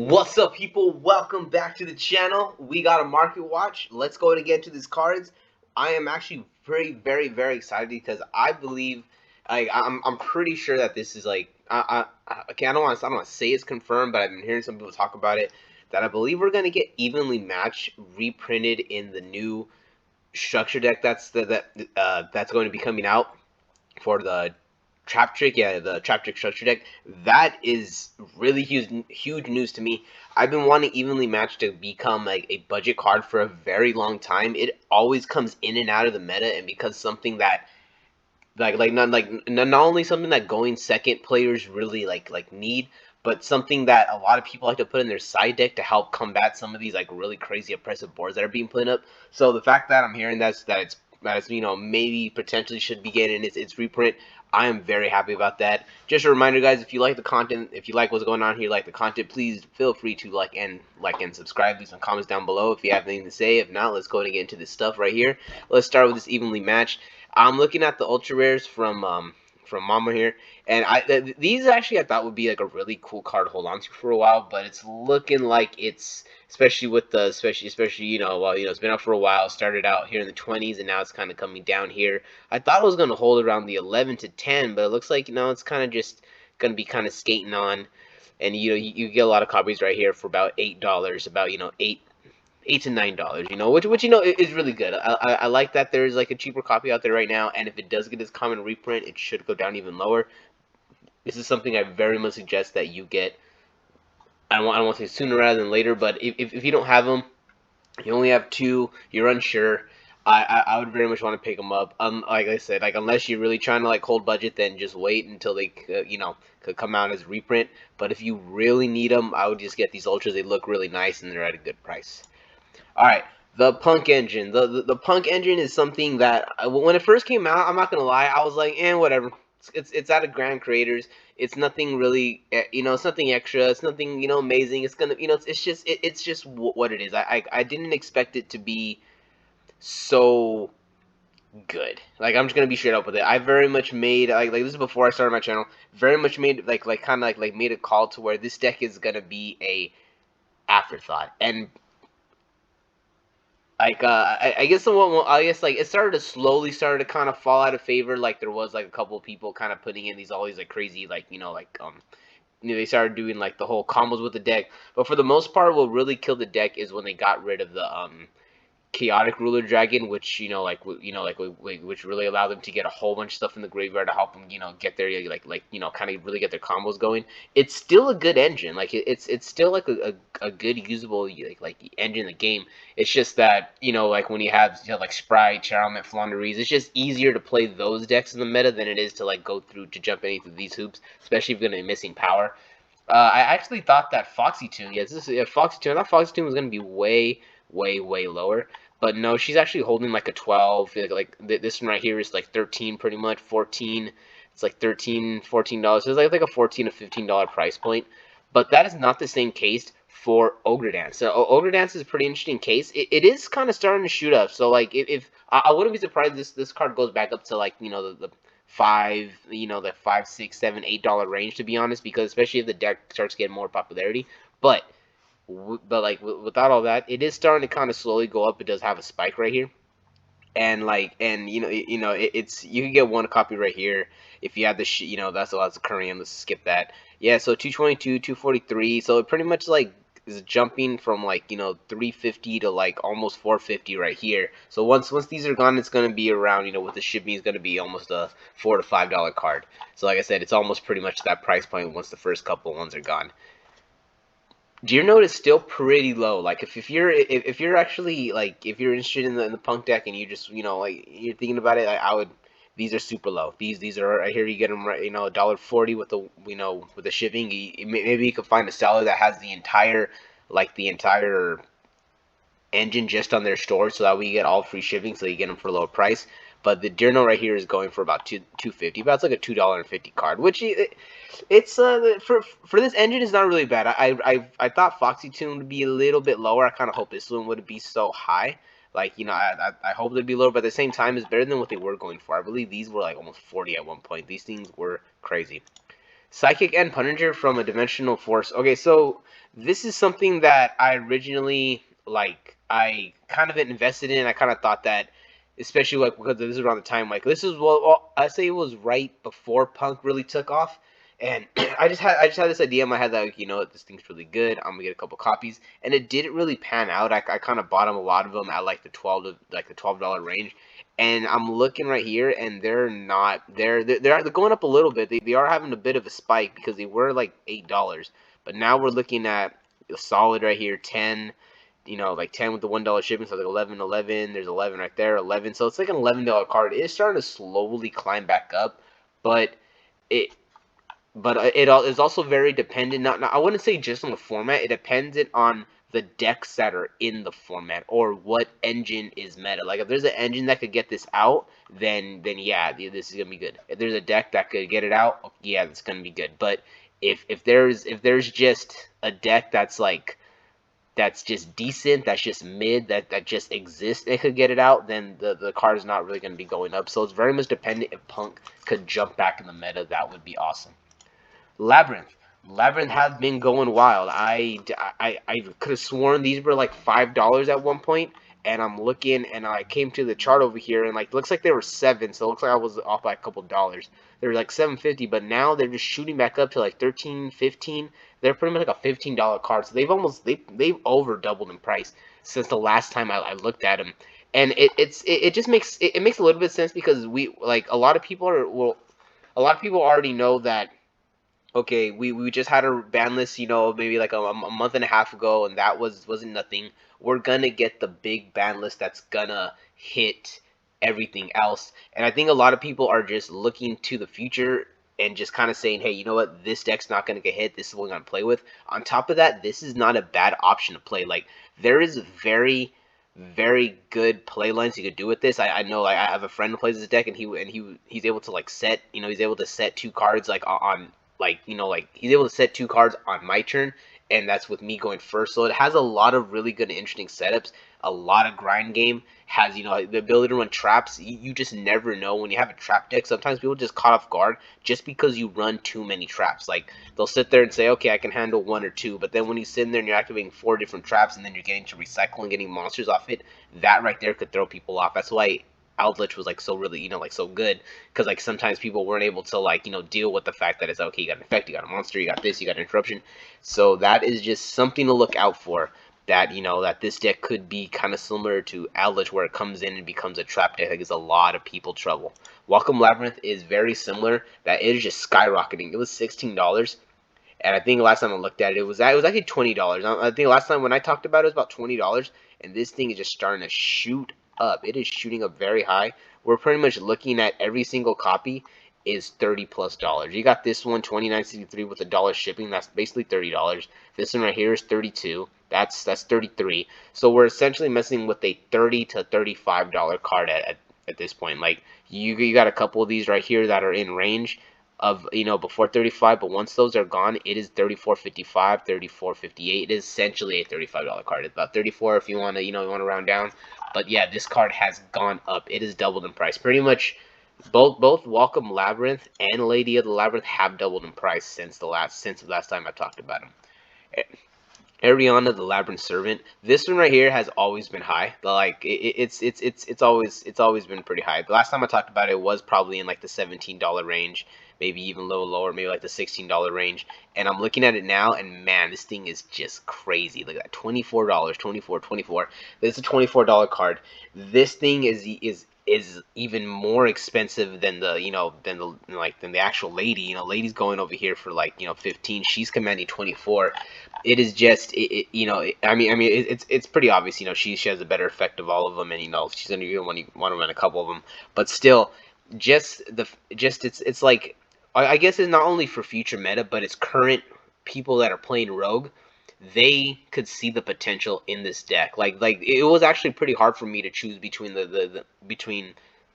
What's up, people? Welcome back to the channel. We got a market watch. Let's go and get into these cards. I am actually very excited because I believe, I'm pretty sure that this is okay. I don't want to say it's confirmed, but I've been hearing some people talk about it. That I believe we're gonna get evenly matched reprinted in the new structure deck that's going to be coming out for the Trap Trick, the Trap Trick structure deck. That is really huge news to me. I've been wanting Evenly Matched to become like a budget card for a very long time. It always comes in and out of the meta, and because something that not only something that going second players really need, but something that a lot of people like to put in their side deck to help combat some of these like really crazy oppressive boards that are being put up. So the fact that I'm hearing that it's maybe potentially should be getting its reprint, I am very happy about that. Just a reminder, guys, if you like the content, if you like what's going on here, like the content, please feel free to like and subscribe. Leave some comments down below if you have anything to say. If not, let's go and get into this stuff right here. Let's start with this evenly matched. I'm looking at the ultra rares from Mama here, and these actually I thought would be like a really cool card to hold on to for a while, but it's looking like it's especially with the especially it's been out for a while. Started out here in the 20s, and now it's kind of coming down here. I thought it was going to hold around the 11 to 10, but it looks like it's kind of just going to be kind of skating on, and you get a lot of copies right here for about $8, about $8 to $9, which is really good. I like that there's like a cheaper copy out there right now, and if it does get this common reprint, it should go down even lower. This is something I very much suggest that you get. I don't want to say sooner rather than later, but if you don't have them, you only have two, you're unsure. I would very much want to pick them up. Like I said, like unless you're really trying to like hold budget, then just wait until they could come out as reprint. But if you really need them, I would just get these ultras. They look really nice and they're at a good price. All right, the Punk engine. The Punk engine is something that when it first came out, I'm not gonna lie, I was like, whatever. It's out of Grand Creators. It's nothing really, it's nothing extra. It's nothing, amazing. It's gonna, it's just what it is. I didn't expect it to be so good. Like I'm just gonna be straight up with it. I very much made like this is before I started my channel. Very much made kind of made a call to where this deck is gonna be a afterthought. And I guess it started to slowly started to kind of fall out of favor. Like there was like a couple of people kind of putting in all these like crazy they started doing like the whole combos with the deck. But for the most part, what really killed the deck is when they got rid of the chaotic ruler dragon, which which really allowed them to get a whole bunch of stuff in the graveyard to help them get their kind of really get their combos going. It's still a good engine. Like it's still like a good usable engine in the game. It's just that like when you have like Sprite, Charmet, Flonderies, it's just easier to play those decks in the meta than it is to like go through to jump any of these hoops, especially if you're gonna be missing power. I actually thought that Foxy Tune, Foxy Tune. I thought Foxy Tune was gonna be way lower, but no, she's actually holding like a 12. This one right here is like 13, pretty much 14. It's like $13, $14. So it's like a $14 to $15 price point. But that is not the same case for Ogre Dance. So Ogre Dance is a pretty interesting case. It is kind of starting to shoot up. So like if I wouldn't be surprised this card goes back up to like the five, the $5, $6, $7, $8 range, to be honest, because especially if the deck starts getting more popularity. But like without all that, it is starting to kind of slowly go up. It does have a spike right here, and it's you can get one copy right here if you have the that's a lot of current. Let's skip that. Yeah, so 222, 243. So it pretty much like is jumping from 350 to like almost 450 right here. So once these are gone, it's gonna be around with the shipping is gonna be almost a $4 to $5 card. So like I said, it's almost pretty much that price point once the first couple ones are gone. Deer note is still pretty low. Like if you're actually like if you're interested in the punk deck and you just you're thinking about it, I would. These are super low. These are I hear you get them right $1.40 with the with the shipping. Maybe you could find a seller that has the entire engine just on their store, so that we get all free shipping, so you get them for a lower price. But the Dirno right here is going for about $2.50. About like a $2.50 card, which it's for this engine is not really bad. I thought Foxy Tune would be a little bit lower. I kind of hope this one would be so high. Like I hope they'd be lower, but at the same time, it's better than what they were going for. I believe these were like almost 40 at one point. These things were crazy. Psychic and Punisher from a Dimensional Force. Okay, so This is something that I originally like. I kind of invested in. I kind of thought that, especially like because this is around the time like this is well I say it was right before Punk really took off, and I just had this idea in my head that like, you know what, this thing's really good. I'm gonna get a couple copies, and it didn't really pan out. I kind of bought them a lot of them at like the $12 range. And I'm looking right here, and they're not. They're going up a little bit. They are having a bit of a spike because they were like $8. But now we're looking at a solid right here, 10, like 10 with the $1 shipping, so like 11, 11. There's 11 right there, 11. So it's like an $11 card. It is starting to slowly climb back up, but it it is also very dependent. Not I wouldn't say just on the format. It depends on the decks that are in the format or what engine is meta. Like if there's an engine that could get this out, then yeah, this is gonna be good. If there's a deck that could get it out, yeah, it's gonna be good. But if there's just a deck that's just decent, that's just mid, that just exists, it could get it out, then the card is not really going to be going up. So it's very much dependent. If Punk could jump back in the meta, that would be awesome. Labyrinth. Labyrinth has been going wild. I could have sworn these were like $5 at one point, and I'm looking, and I came to the chart over here, and like looks like they were 7, so it looks like I was off by a couple dollars. They were like 7.50, but now they're just shooting back up to like 13, 15. They're pretty much like a $15 card, so they've over doubled in price since the last time I looked at them, and it just makes a little bit of sense because we like a lot of people already know that okay, we just had a ban list, maybe like a month and a half ago, and that wasn't nothing. We're gonna get the big ban list that's gonna hit everything else, and I think a lot of people are just looking to the future and just kind of saying, hey, you know what, this deck's not gonna get hit. This is what we're gonna play with. On top of that, this is not a bad option to play. Like there is very good play lines you could do with this. I know I have a friend who plays this deck, and he's able to like set he's able to set two cards like on like he's able to set two cards on my turn, and that's with me going first. So it has a lot of really good and interesting setups. A lot of grind game has the ability to run traps. You just never know when you have a trap deck. Sometimes people just caught off guard just because you run too many traps. Like they'll sit there and say, okay, I can handle one or two, but then when you sit in there and you're activating 4 different traps, and then you're getting to recycle and getting monsters off it, that right there could throw people off. That's why Outlet was like so really like so good, because like sometimes people weren't able to like deal with the fact that it's okay, you got an effect, you got a monster, you got this, you got an interruption. So that is just something to look out for, that that this deck could be kind of similar to Outlet, where it comes in and becomes a trap deck that gives a lot of people trouble. Welcome Labyrinth is very similar, that it is just skyrocketing. It was $16, and I think last time I looked at it, it was actually $20. I think last time when I talked about it, it was about $20, and this thing is just starting to shoot up. It is shooting up very high. We're pretty much looking at every single copy is $30+. You got this one, 29.63 with $1 shipping. That's basically $30. This one right here is 32. That's 33. So we're essentially messing with a $30 to $35 card at this point. Like you got a couple of these right here that are in range of before 35, but once those are gone, it is 34.55, 34.58. It is essentially a $35 card. It's about 34 if you want to you want to round down. But yeah, this card has gone up. It is doubled in price. Pretty much both Welcome Labyrinth and Lady of the Labyrinth have doubled in price since the last time I talked about them. Ariana the Labyrinth Servant. This one right here has always been high. Like it's always been pretty high. The last time I talked about it was probably in like the $17 range, maybe even a little lower, maybe like the $16 range. And I'm looking at it now, and man, this thing is just crazy. Look at that, $24, 24, 24. This is a $24 card. This thing is even more expensive than the actual lady. Lady's going over here for like 15. She's commanding 24. It is just it's pretty obvious. She has a better effect of all of them, and she's gonna want to run a couple of them. But still, it's like I guess it's not only for future meta, but it's current people that are playing Rogue. They could see the potential in this deck. Like it was actually pretty hard for me to choose between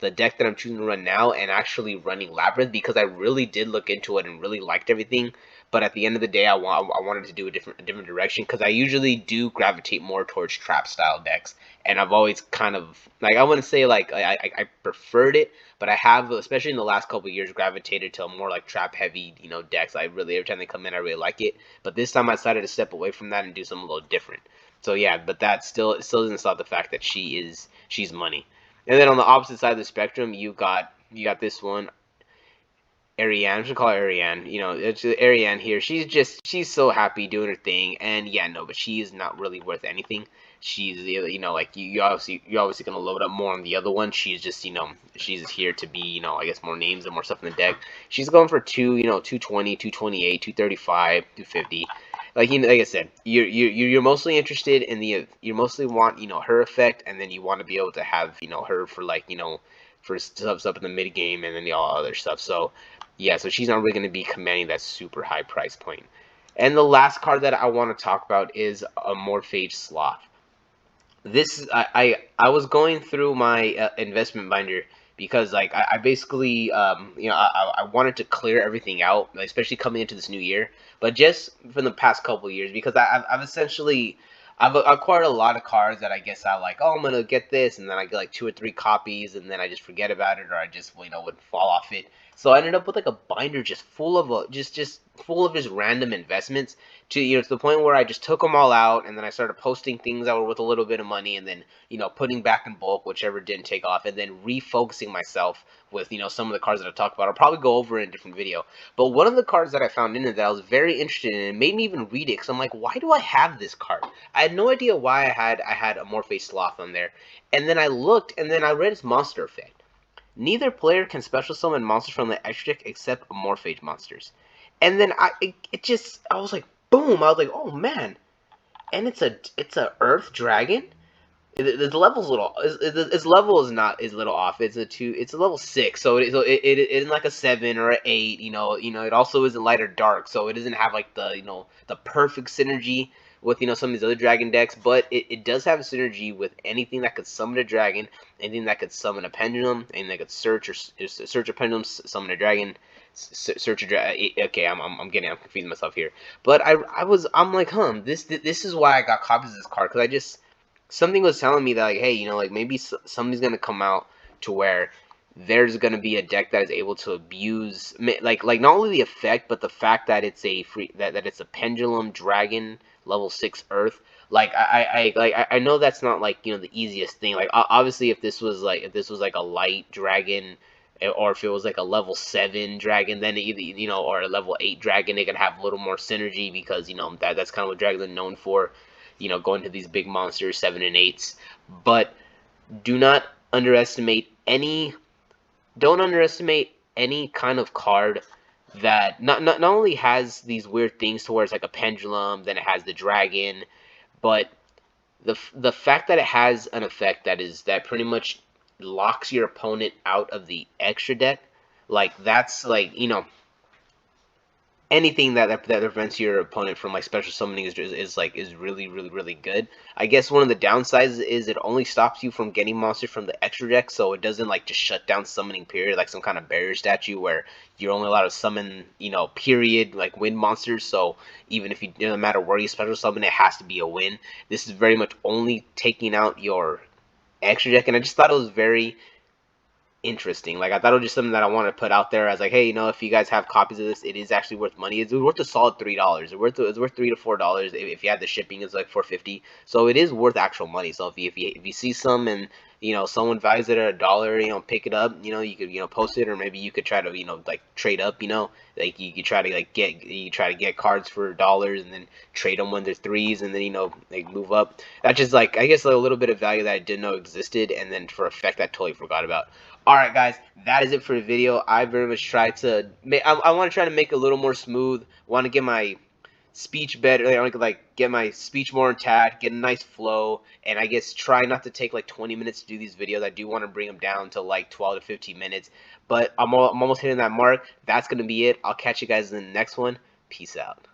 the deck that I'm choosing to run now and actually running Labyrinth, because I really did look into it and really liked everything. But at the end of the day, I wanted to do a different direction, because I usually do gravitate more towards trap style decks, and I've always kind of, like, I wouldn't say like I preferred it, but I have, especially in the last couple of years, gravitated to more like trap heavy, decks. I really, every time they come in, I really like it. But this time I decided to step away from that and do something a little different. So yeah, but that still doesn't stop the fact that she's money. And then on the opposite side of the spectrum, you got this one, Ariane. I'm just gonna call her Ariane. It's Ariane here. She's so happy doing her thing, and yeah, no, but she is not really worth anything. She's, like, you're obviously gonna load up more on the other one. She's just, she's here to be, I guess, more names and more stuff in the deck. She's going for 220, 228, 235, 250. Like I said, you're mostly interested in you mostly want, her effect, and then you want to be able to have, her for, like, for stuff up in the mid game, and then all other stuff. So yeah, so she's not really going to be commanding that super high price point. And the last card that I want to talk about is a Morphage Sloth. This I was going through my investment binder, because, like, I basically, I wanted to clear everything out, especially coming into this new year. But just from the past couple of years, because I've essentially, I've acquired a lot of cards that I guess I like. Oh, I'm gonna get this, and then I get like 2 or 3 copies, and then I just forget about it, or I just, would fall off it. So I ended up with like a binder just full of just full of just random investments, to the point where I just took them all out, and then I started posting things that were worth a little bit of money, and then, putting back in bulk whichever didn't take off, and then refocusing myself with, some of the cards that I talked about. I'll probably go over in a different video. But one of the cards that I found in it that I was very interested in, and it made me even read it, because I'm like, why do I have this card? I had no idea why I had a Morphe Sloth on there. And then I looked, and then I read its monster effect. Neither player can special summon monsters from the extra deck except Morphage monsters. And then I was like, boom! I was like, oh man! And it's a Earth Dragon. The level's a little. Its level is a little off. It's a level 6, so it isn't like a 7 or an 8. It also isn't light or dark, so it doesn't have like the perfect synergy with, some of these other dragon decks. But it does have a synergy with anything that could summon a dragon, anything that could summon a pendulum, anything that could search a pendulum, summon a dragon, search a dragon. Okay, I'm confusing myself here. But I'm like, this is why I got copies of this card, because I just, something was telling me that, like, hey, like, maybe something's gonna come out to where there's gonna be a deck that is able to abuse, like not only the effect, but the fact that it's a free that it's a pendulum dragon level 6 Earth. Like, I know that's not, like, the easiest thing. Like, obviously, if this was like a light dragon, or if it was like a level 7 dragon, then either, or a level 8 dragon, it could have a little more synergy, because, that's kind of what dragons are known for, going to these big monsters, 7 and 8s. But do not underestimate any don't underestimate any kind of card that not only has these weird things to where it's like a pendulum, then it has the dragon, but the fact that it has an effect that pretty much locks your opponent out of the extra deck. Like, that's like, anything that prevents your opponent from, like, special summoning is really, really, really good. I guess one of the downsides is it only stops you from getting monsters from the extra deck, so it doesn't, like, just shut down summoning period like some kind of barrier statue where you're only allowed to summon, period, like, win monsters. So even if no matter where you special summon, it has to be a win. This is very much only taking out your extra deck, and I just thought it was very interesting. Like, I thought it was just something that I wanted to put out there as, like, hey, if you guys have copies of this, it is actually worth money. It's worth a solid $3. It's worth $3 to $4. If you add the shipping, it's like $4.50. So it is worth actual money. So if you see some, and someone values it at $1, pick it up. You could post it, or maybe you could try to like trade up. Like, you try to get cards for dollars, and then trade them when they're 3s, and then like move up. That's just, like, I guess, a little bit of value that I didn't know existed, and then for effect I totally forgot about. Alright, guys, that is it for the video. I very much tried to I want to try to make it a little more smooth. Want to get my speech better. I want to, like, get my speech more intact, get a nice flow, and I guess try not to take like 20 minutes to do these videos. I do want to bring them down to like 12 to 15 minutes, but I'm almost hitting that mark. That's going to be it. I'll catch you guys in the next one. Peace out.